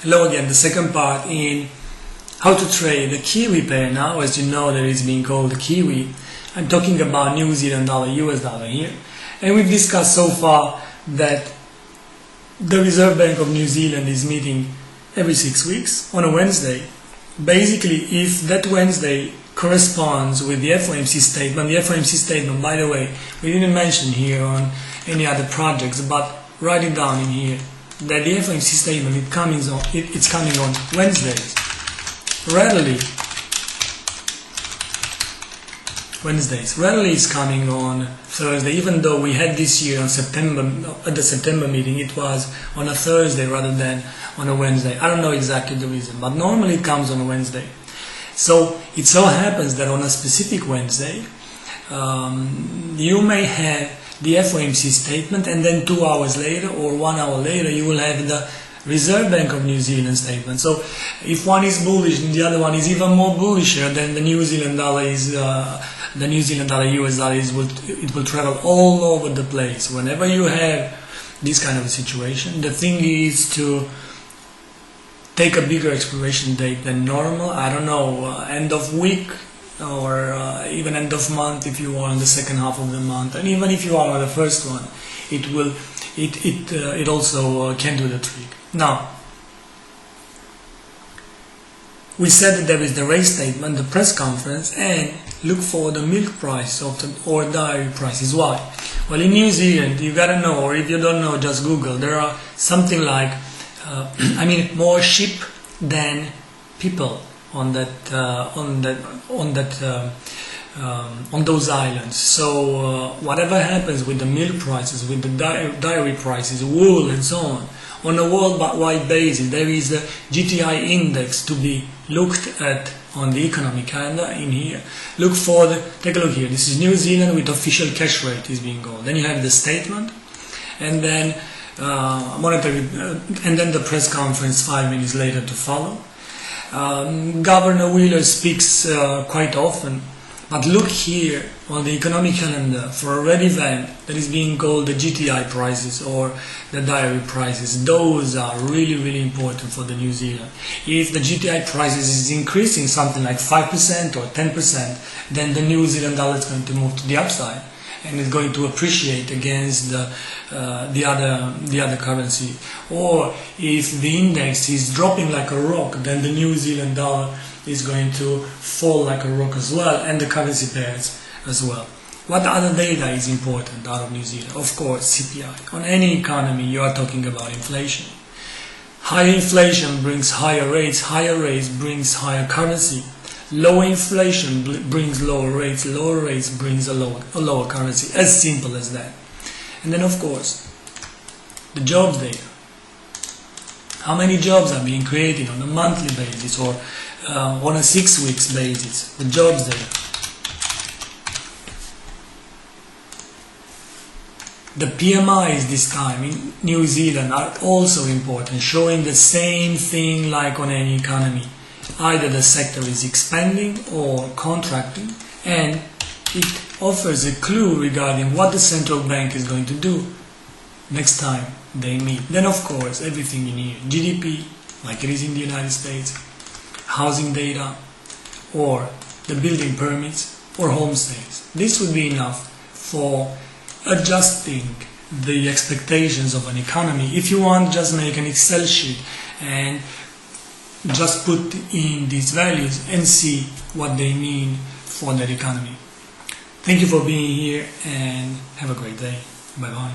Hello again, the second part in how to trade the Kiwi pair. Now, as you know, that is being called the Kiwi. I'm talking about New Zealand dollar, US dollar here. And we've discussed so far that the Reserve Bank of New Zealand is meeting every 6 weeks on a Wednesday. Basically, if that Wednesday corresponds with the FOMC statement, the FOMC statement, by the way, we didn't mention here on any other projects, but write it down in here, that the FOMC statement it's coming on Wednesdays. Rarely is coming on Thursday, even though we had this year on at the September meeting, it was on a Thursday rather than on a Wednesday. I don't know exactly the reason, but normally it comes on a Wednesday. So it so happens that on a specific Wednesday, you may have the FOMC statement, and then 2 hours later or 1 hour later you will have the Reserve Bank of New Zealand statement. So if one is bullish and the other one is even more bullisher, then the New Zealand dollar US dollar it will travel all over the place. Whenever you have this kind of a situation, the thing is to take a bigger expiration date than normal. I don't know, end of week or even end of month if you are on the second half of the month, and even if you are on the first one, it also can do the trick. Now, we said that there is the rate statement, the press conference, and look for the milk price or dairy prices. Why? Well, in New Zealand, you gotta know, or if you don't know, just Google. There are something like more sheep than people on those islands. So whatever happens with the milk prices, with the dairy prices, wool and so on a worldwide basis, there is a GTI index to be looked at on the economic calendar in here. Take a look here. This is New Zealand with official cash rate is being called. Then you have the statement, and then and then the press conference 5 minutes later to follow. Governor Wheeler speaks quite often, but look here on the economic calendar for a red event that is being called the GTI prices or the dairy prices. Those are really, really important for the New Zealand. If the GTI prices is increasing something like 5% or 10%, then the New Zealand dollar is going to move to the upside and is going to appreciate against the other currency. Or if the index is dropping like a rock, then the New Zealand dollar is going to fall like a rock as well, and the currency pairs as well. What other data is important out of New Zealand? Of course, CPI. On any economy, you are talking about inflation. Higher inflation brings higher rates brings higher currency. Lower inflation brings lower rates brings a lower currency. As simple as that. And then, of course, the jobs data. How many jobs are being created on a monthly basis or on a 6 weeks basis? The jobs data. The PMIs this time in New Zealand are also important, showing the same thing like on any economy. Either the sector is expanding or contracting, and it offers a clue regarding what the central bank is going to do next time they meet. Then, of course, everything in here, GDP, like it is in the United States, housing data, or the building permits, or homestays. This would be enough for adjusting the expectations of an economy. If you want, just make an Excel sheet and just put in these values and see what they mean for that economy. Thank you for being here and have a great day. Bye bye.